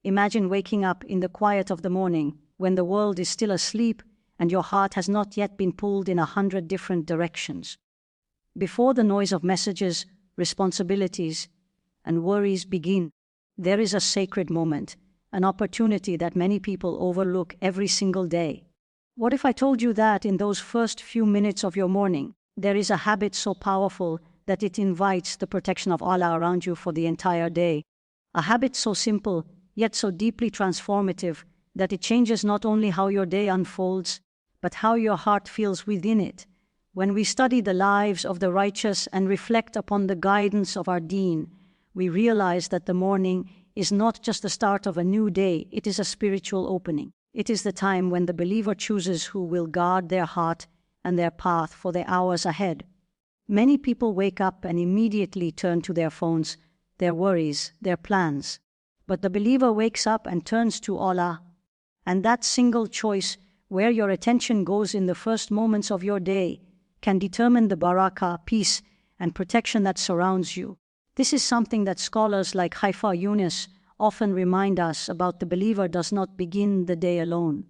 Imagine waking up in the quiet of the morning, when the world is still asleep and your heart has not yet been pulled in 100 different directions. Before the noise of messages, responsibilities, and worries begin, there is a sacred moment, an opportunity that many people overlook every single day. What if I told you that in those first few minutes of your morning, there is a habit so powerful that it invites the protection of Allah around you for the entire day? A habit so simple, yet so deeply transformative, that it changes not only how your day unfolds, but how your heart feels within it. When we study the lives of the righteous and reflect upon the guidance of our Deen, we realize that the morning is not just the start of a new day, it is a spiritual opening. It is the time when the believer chooses who will guard their heart and their path for the hours ahead. Many people wake up and immediately turn to their phones, their worries, their plans. But the believer wakes up and turns to Allah. And that single choice, where your attention goes in the first moments of your day, can determine the Barakah, peace, and protection that surrounds you. This is something that scholars like haifa younis often remind us about. The believer does not begin the day alone.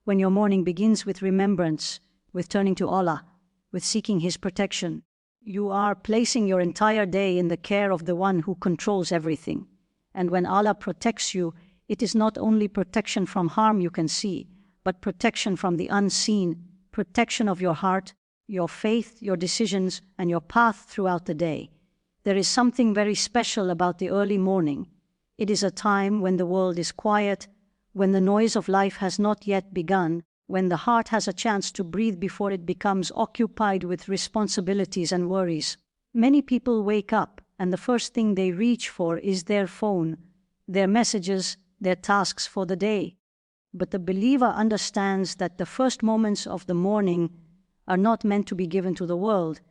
When your morning begins with remembrance, with turning to Allah, with seeking His protection, you are placing your entire day in the care of the one who controls everything. And when Allah protects you, it is not only protection from harm you can see, but protection from the unseen, protection of your heart, your faith, your decisions, and your path throughout the day. There is something very special about the early morning. It is a time when the world is quiet, when the noise of life has not yet begun, when the heart has a chance to breathe before it becomes occupied with responsibilities and worries. Many people wake up, and the first thing they reach for is their phone, their messages, their tasks for the day. But the believer understands that the first moments of the morning are not meant to be given to the world.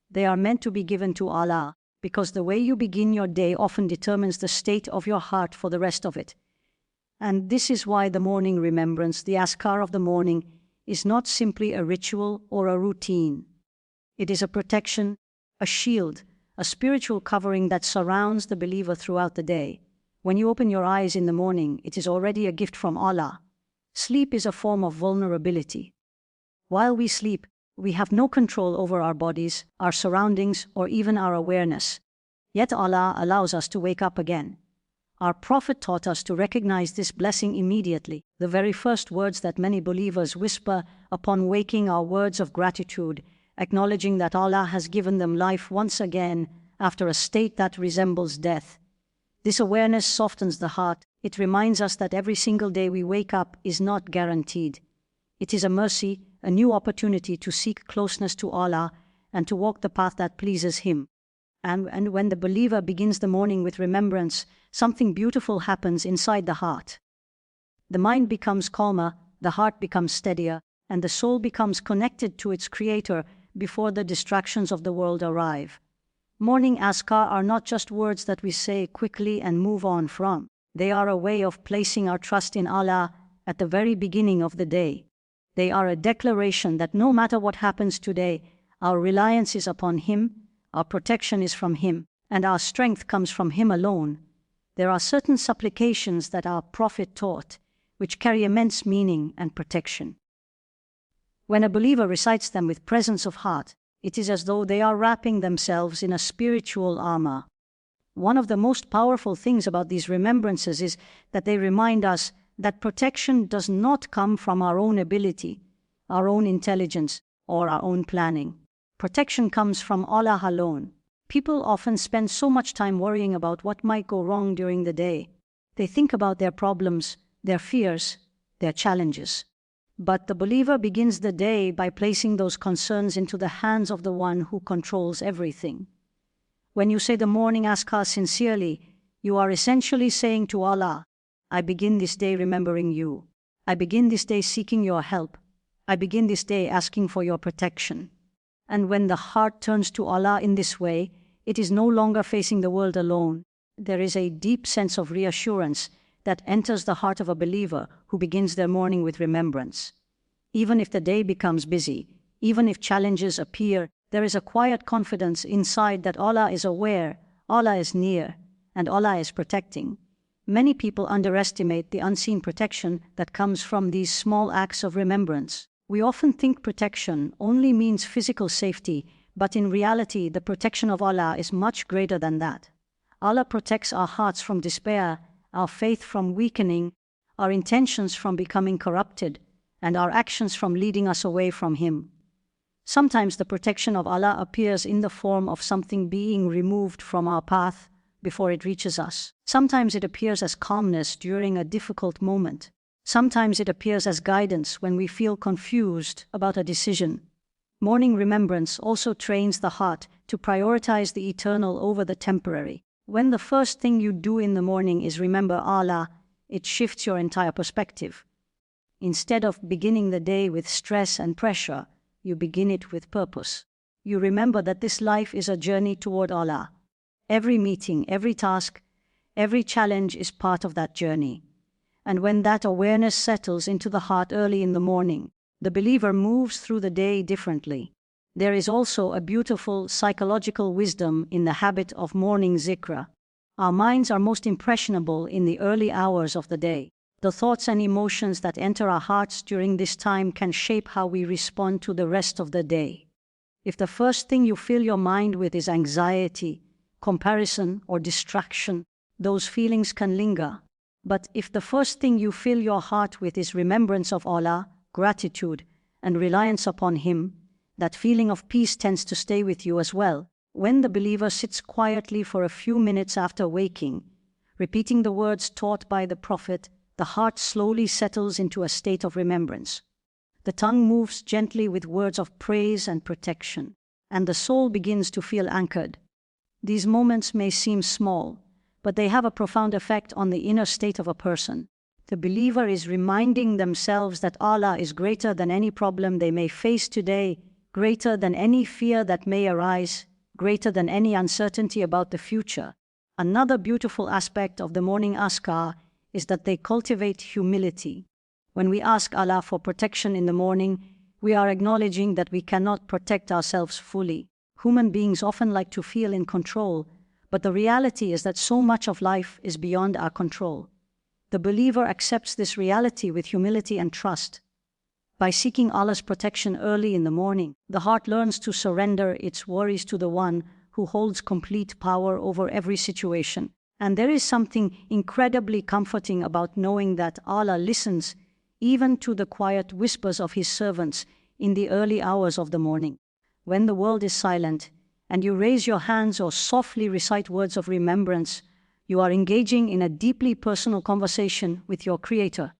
They are meant to be given to Allah, because the way you begin your day often determines the state of your heart for the rest of it. And this is why the morning remembrance, the azkar of the morning, is not simply a ritual or a routine. It is a protection, a shield, a spiritual covering that surrounds the believer throughout the day. When you open your eyes in the morning, it is already a gift from Allah. Sleep is a form of vulnerability. While we sleep, we have no control over our bodies, our surroundings, or even our awareness. Yet Allah allows us to wake up again. Our Prophet taught us to recognize this blessing immediately. The very first words that many believers whisper upon waking are words of gratitude, acknowledging that Allah has given them life once again after a state that resembles death. This awareness softens the heart. It reminds us that every single day we wake up is not guaranteed. It is a mercy, a new opportunity to seek closeness to Allah and to walk the path that pleases Him. And when the believer begins the morning with remembrance, something beautiful happens inside the heart. The mind becomes calmer, the heart becomes steadier, and the soul becomes connected to its Creator before the distractions of the world arrive. Morning azkar are not just words that we say quickly and move on from. They are a way of placing our trust in Allah at the very beginning of the day. They are a declaration that no matter what happens today, our reliance is upon Him, our protection is from Him, and our strength comes from Him alone. There are certain supplications that our Prophet taught, which carry immense meaning and protection. When a believer recites them with presence of heart, it is as though they are wrapping themselves in a spiritual armor. One of the most powerful things about these remembrances is that they remind us that protection does not come from our own ability, our own intelligence, or our own planning. Protection comes from Allah alone. People often spend so much time worrying about what might go wrong during the day. They think about their problems, their fears, their challenges. But the believer begins the day by placing those concerns into the hands of the one who controls everything. When you say the morning azkar sincerely, you are essentially saying to Allah, I begin this day remembering you. I begin this day seeking your help. I begin this day asking for your protection. And when the heart turns to Allah in this way, it is no longer facing the world alone. There is a deep sense of reassurance that enters the heart of a believer who begins their morning with remembrance. Even if the day becomes busy, even if challenges appear, there is a quiet confidence inside that Allah is aware, Allah is near, and Allah is protecting. Many people underestimate the unseen protection that comes from these small acts of remembrance. We often think protection only means physical safety, but in reality, the protection of Allah is much greater than that. Allah protects our hearts from despair, our faith from weakening, our intentions from becoming corrupted, and our actions from leading us away from Him. Sometimes the protection of Allah appears in the form of something being removed from our path before it reaches us. Sometimes it appears as calmness during a difficult moment. Sometimes it appears as guidance when we feel confused about a decision. Morning remembrance also trains the heart to prioritize the eternal over the temporary. When the first thing you do in the morning is remember Allah, it shifts your entire perspective. Instead of beginning the day with stress and pressure, you begin it with purpose. You remember that this life is a journey toward Allah. Every meeting, every task, every challenge is part of that journey. And when that awareness settles into the heart early in the morning, the believer moves through the day differently. There is also a beautiful psychological wisdom in the habit of morning zikr. Our minds are most impressionable in the early hours of the day. The thoughts and emotions that enter our hearts during this time can shape how we respond to the rest of the day. If the first thing you fill your mind with is anxiety, comparison, or distraction, those feelings can linger. But if the first thing you fill your heart with is remembrance of Allah, gratitude, and reliance upon Him, that feeling of peace tends to stay with you as well. When the believer sits quietly for a few minutes after waking, repeating the words taught by the Prophet, the heart slowly settles into a state of remembrance. The tongue moves gently with words of praise and protection, and the soul begins to feel anchored. These moments may seem small, but they have a profound effect on the inner state of a person. The believer is reminding themselves that Allah is greater than any problem they may face today, greater than any fear that may arise, greater than any uncertainty about the future. Another beautiful aspect of the morning askar is that they cultivate humility. When we ask Allah for protection in the morning, we are acknowledging that we cannot protect ourselves fully. Human beings often like to feel in control, but the reality is that so much of life is beyond our control. The believer accepts this reality with humility and trust. By seeking Allah's protection early in the morning, the heart learns to surrender its worries to the One who holds complete power over every situation. And there is something incredibly comforting about knowing that Allah listens even to the quiet whispers of His servants in the early hours of the morning. When the world is silent, and you raise your hands or softly recite words of remembrance, you are engaging in a deeply personal conversation with your Creator.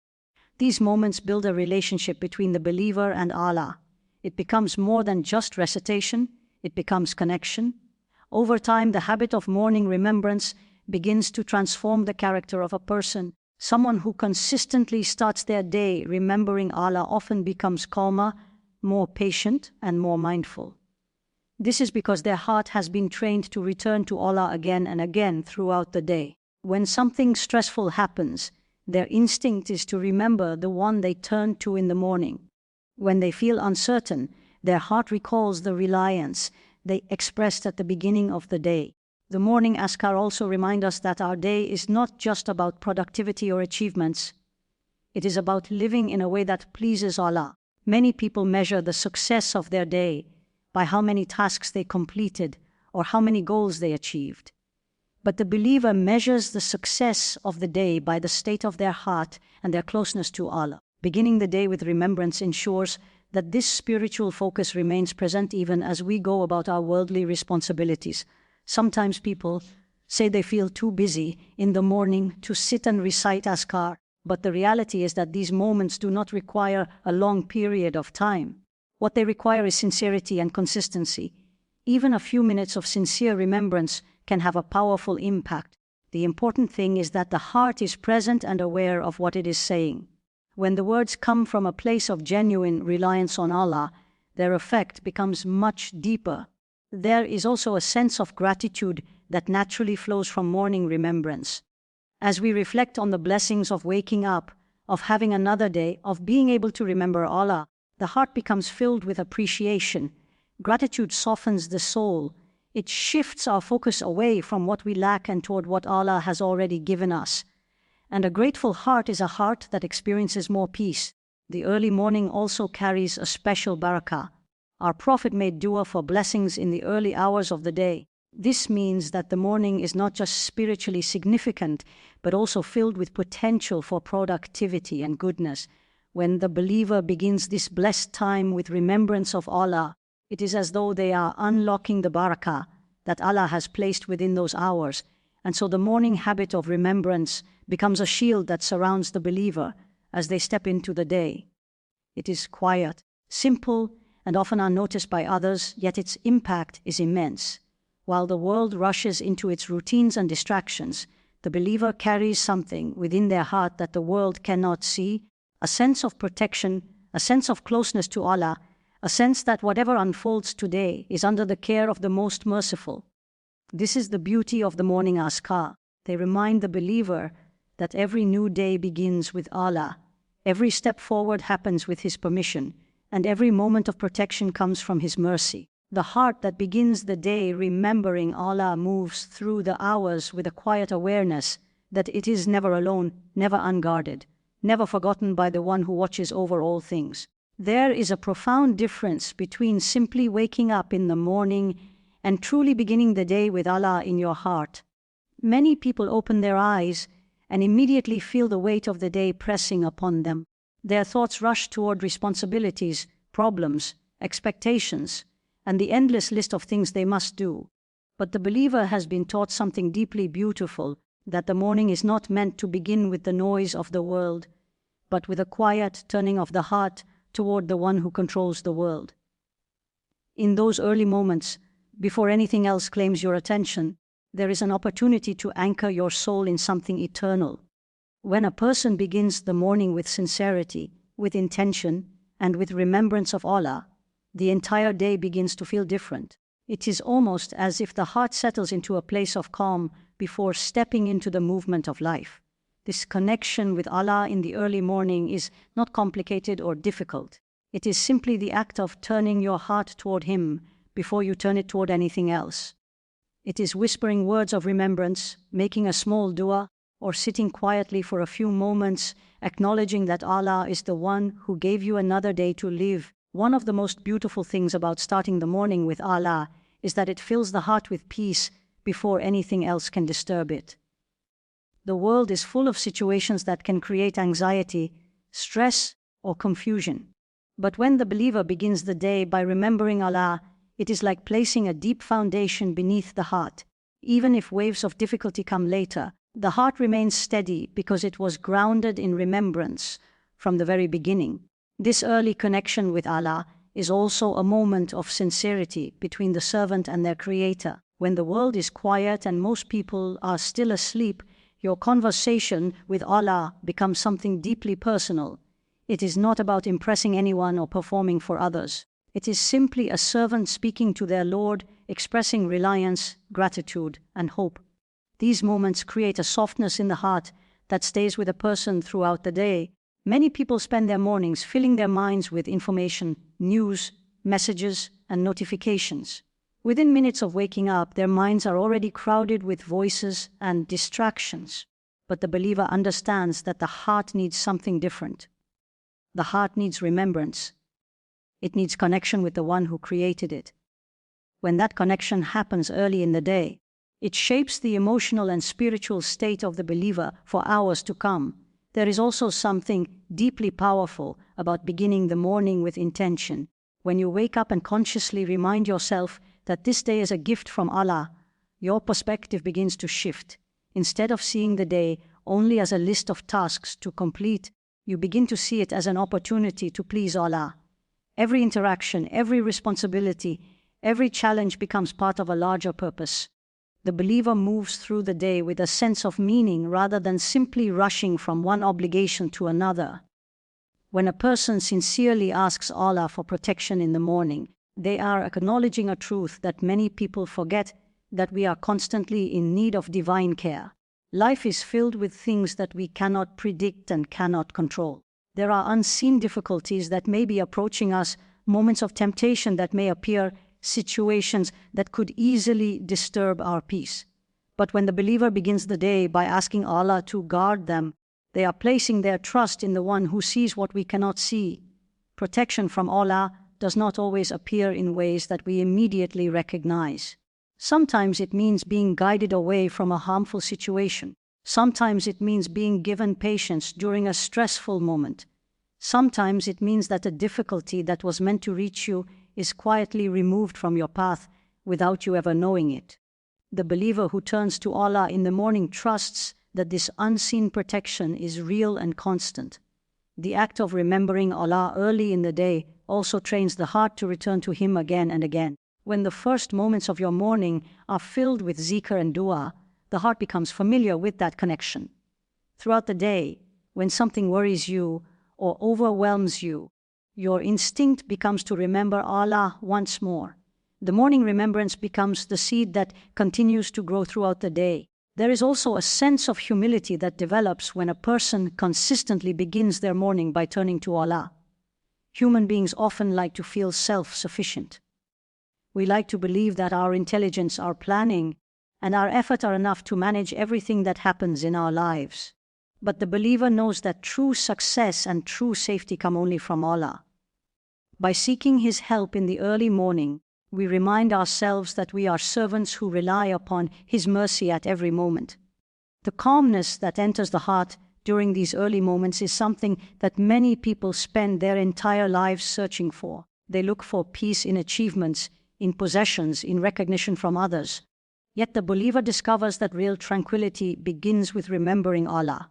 These moments build a relationship between the believer and Allah. It becomes more than just recitation, it becomes connection. Over time, the habit of morning remembrance begins to transform the character of a person. Someone who consistently starts their day remembering Allah often becomes calmer, more patient, and more mindful. This is because their heart has been trained to return to Allah again and again throughout the day. When something stressful happens, their instinct is to remember the One they turn to in the morning. When they feel uncertain, their heart recalls the reliance they expressed at the beginning of the day. The morning askar also remind us that our day is not just about productivity or achievements. It is about living in a way that pleases Allah. Many people measure the success of their day by how many tasks they completed or how many goals they achieved. But the believer measures the success of the day by the state of their heart and their closeness to Allah. Beginning the day with remembrance ensures that this spiritual focus remains present even as we go about our worldly responsibilities. Sometimes people say they feel too busy in the morning to sit and recite askar, but the reality is that these moments do not require a long period of time. What they require is sincerity and consistency. Even a few minutes of sincere remembrance can have a powerful impact. The important thing is that the heart is present and aware of what it is saying. When the words come from a place of genuine reliance on Allah, their effect becomes much deeper. There is also a sense of gratitude that naturally flows from morning remembrance. As we reflect on the blessings of waking up, of having another day, of being able to remember Allah, the heart becomes filled with appreciation. Gratitude softens the soul. It shifts our focus away from what we lack and toward what Allah has already given us. And a grateful heart is a heart that experiences more peace. The early morning also carries a special barakah. Our Prophet made dua for blessings in the early hours of the day. This means that the morning is not just spiritually significant, but also filled with potential for productivity and goodness. When the believer begins this blessed time with remembrance of Allah, it is as though they are unlocking the barakah that Allah has placed within those hours. And so the morning habit of remembrance becomes a shield that surrounds the believer as they step into the day. It is quiet, simple, and often unnoticed by others, yet its impact is immense. While the world rushes into its routines and distractions, the believer carries something within their heart that the world cannot see, a sense of protection, a sense of closeness to Allah, a sense that whatever unfolds today is under the care of the Most Merciful. This is the beauty of the morning azkar. They remind the believer that every new day begins with Allah, every step forward happens with His permission, and every moment of protection comes from His mercy. The heart that begins the day remembering Allah moves through the hours with a quiet awareness that it is never alone, never unguarded, never forgotten by the one who watches over all things. There is a profound difference between simply waking up in the morning and truly beginning the day with Allah in your heart. Many people open their eyes and immediately feel the weight of the day pressing upon them. Their thoughts rush toward responsibilities, problems, expectations, and the endless list of things they must do. But the believer has been taught something deeply beautiful, that the morning is not meant to begin with the noise of the world, but with a quiet turning of the heart toward the one who controls the world. In those early moments, before anything else claims your attention, there is an opportunity to anchor your soul in something eternal. When a person begins the morning with sincerity, with intention, and with remembrance of Allah, the entire day begins to feel different. It is almost as if the heart settles into a place of calm before stepping into the movement of life. This connection with Allah in the early morning is not complicated or difficult. It is simply the act of turning your heart toward Him before you turn it toward anything else. It is whispering words of remembrance, making a small dua, or sitting quietly for a few moments, acknowledging that Allah is the one who gave you another day to live. One of the most beautiful things about starting the morning with Allah is that it fills the heart with peace before anything else can disturb it. The world is full of situations that can create anxiety, stress, or confusion. But when the believer begins the day by remembering Allah, it is like placing a deep foundation beneath the heart. Even if waves of difficulty come later, the heart remains steady because it was grounded in remembrance from the very beginning. This early connection with Allah is also a moment of sincerity between the servant and their Creator. When the world is quiet and most people are still asleep, your conversation with Allah becomes something deeply personal. It is not about impressing anyone or performing for others. It is simply a servant speaking to their Lord, expressing reliance, gratitude, and hope. These moments create a softness in the heart that stays with a person throughout the day. Many people spend their mornings filling their minds with information, news, messages, and notifications. Within minutes of waking up, their minds are already crowded with voices and distractions. But the believer understands that the heart needs something different. The heart needs remembrance. It needs connection with the one who created it. When that connection happens early in the day, it shapes the emotional and spiritual state of the believer for hours to come. There is also something deeply powerful about beginning the morning with intention. When you wake up and consciously remind yourself that this day is a gift from Allah, your perspective begins to shift. Instead of seeing the day only as a list of tasks to complete, you begin to see it as an opportunity to please Allah. Every interaction, every responsibility, every challenge becomes part of a larger purpose. The believer moves through the day with a sense of meaning rather than simply rushing from one obligation to another. When a person sincerely asks Allah for protection in the morning, they are acknowledging a truth that many people forget, that we are constantly in need of divine care. Life is filled with things that we cannot predict and cannot control. There are unseen difficulties that may be approaching us, moments of temptation that may appear, situations that could easily disturb our peace. But when the believer begins the day by asking Allah to guard them, They are placing their trust in the one who sees what we cannot see. Protection from Allah does not always appear in ways that we immediately recognize. Sometimes it means being guided away from a harmful situation. Sometimes it means being given patience during a stressful moment. Sometimes it means that a difficulty that was meant to reach you is quietly removed from your path without you ever knowing it. The believer who turns to Allah in the morning trusts that this unseen protection is real and constant. The act of remembering Allah early in the day also trains the heart to return to Him again and again. When the first moments of your morning are filled with zikr and dua, the heart becomes familiar with that connection. Throughout the day, when something worries you or overwhelms you, your instinct becomes to remember Allah once more. The morning remembrance becomes the seed that continues to grow throughout the day. There is also a sense of humility that develops when a person consistently begins their morning by turning to Allah. Human beings often like to feel self-sufficient. We like to believe that our intelligence, our planning, and our effort are enough to manage everything that happens in our lives. But the believer knows that true success and true safety come only from Allah. By seeking His help in the early morning, we remind ourselves that we are servants who rely upon His mercy at every moment. The calmness that enters the heart during these early moments is something that many people spend their entire lives searching for. They look for peace in achievements, in possessions, in recognition from others. Yet the believer discovers that real tranquility begins with remembering Allah.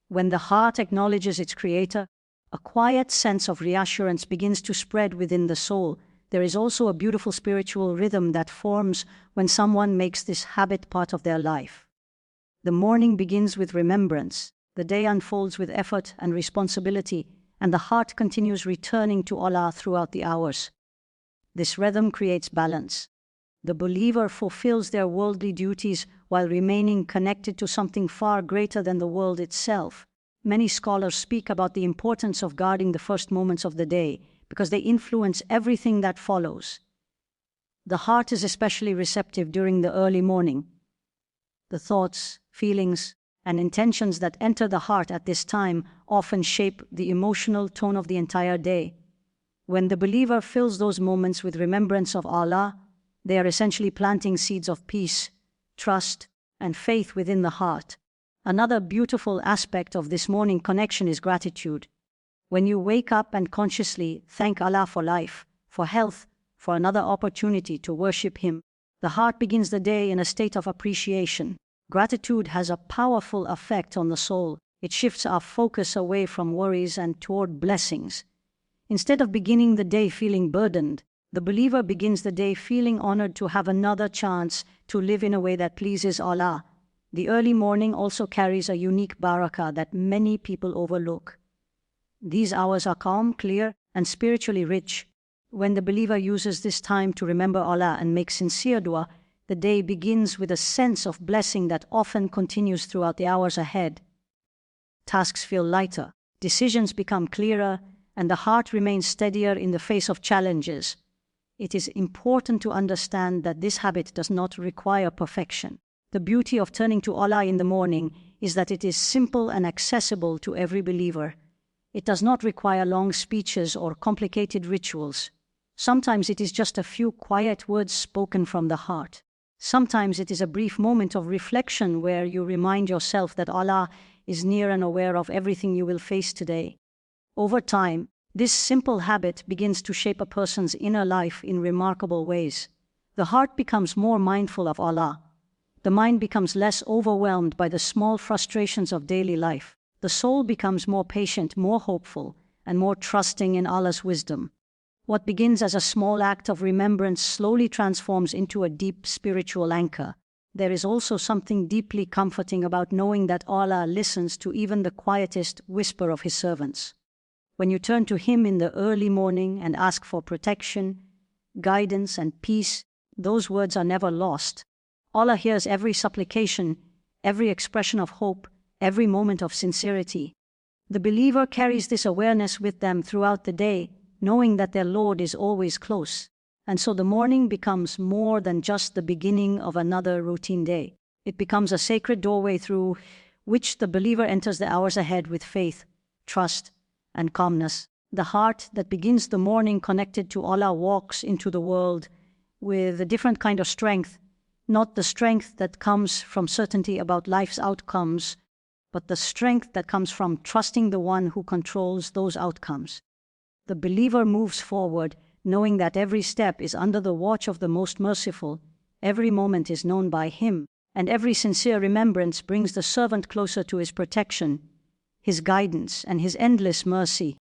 When the heart acknowledges its Creator, a quiet sense of reassurance begins to spread within the soul. There is also a beautiful spiritual rhythm that forms when someone makes this habit part of their life. The morning begins with remembrance, the day unfolds with effort and responsibility, and the heart continues returning to Allah throughout the hours. This rhythm creates balance. The believer fulfills their worldly duties while remaining connected to something far greater than the world itself. Many scholars speak about the importance of guarding the first moments of the day, because they influence everything that follows. The heart is especially receptive during the early morning. The thoughts, feelings, and intentions that enter the heart at this time often shape the emotional tone of the entire day. When the believer fills those moments with remembrance of Allah, they are essentially planting seeds of peace, trust, and faith within the heart. Another beautiful aspect of this morning connection is gratitude. When you wake up and consciously thank Allah for life, for health, for another opportunity to worship Him, the heart begins the day in a state of appreciation. Gratitude has a powerful effect on the soul. It shifts our focus away from worries and toward blessings. Instead of beginning the day feeling burdened, the believer begins the day feeling honored to have another chance to live in a way that pleases Allah. The early morning also carries a unique barakah that many people overlook. These hours are calm, clear, and spiritually rich. When the believer uses this time to remember Allah and make sincere dua, the day begins with a sense of blessing that often continues throughout the hours ahead. Tasks feel lighter, decisions become clearer, and the heart remains steadier in the face of challenges. It is important to understand that this habit does not require perfection. The beauty of turning to Allah in the morning is that it is simple and accessible to every believer. It does not require long speeches or complicated rituals. Sometimes it is just a few quiet words spoken from the heart. Sometimes it is a brief moment of reflection where you remind yourself that Allah is near and aware of everything you will face today. Over time, this simple habit begins to shape a person's inner life in remarkable ways. The heart becomes more mindful of Allah. The mind becomes less overwhelmed by the small frustrations of daily life. The soul becomes more patient, more hopeful, and more trusting in Allah's wisdom. What begins as a small act of remembrance slowly transforms into a deep spiritual anchor. There is also something deeply comforting about knowing that Allah listens to even the quietest whisper of His servants. When you turn to Him in the early morning and ask for protection, guidance, and peace, those words are never lost. Allah hears every supplication, every expression of hope, every moment of sincerity. The believer carries this awareness with them throughout the day, knowing that their Lord is always close. And so the morning becomes more than just the beginning of another routine day. It becomes a sacred doorway through which the believer enters the hours ahead with faith, trust, and calmness. The heart that begins the morning connected to Allah walks into the world with a different kind of strength, not the strength that comes from certainty about life's outcomes, but the strength that comes from trusting the one who controls those outcomes. The believer moves forward, knowing that every step is under the watch of the Most Merciful, every moment is known by Him, and every sincere remembrance brings the servant closer to His protection, His guidance, and His endless mercy.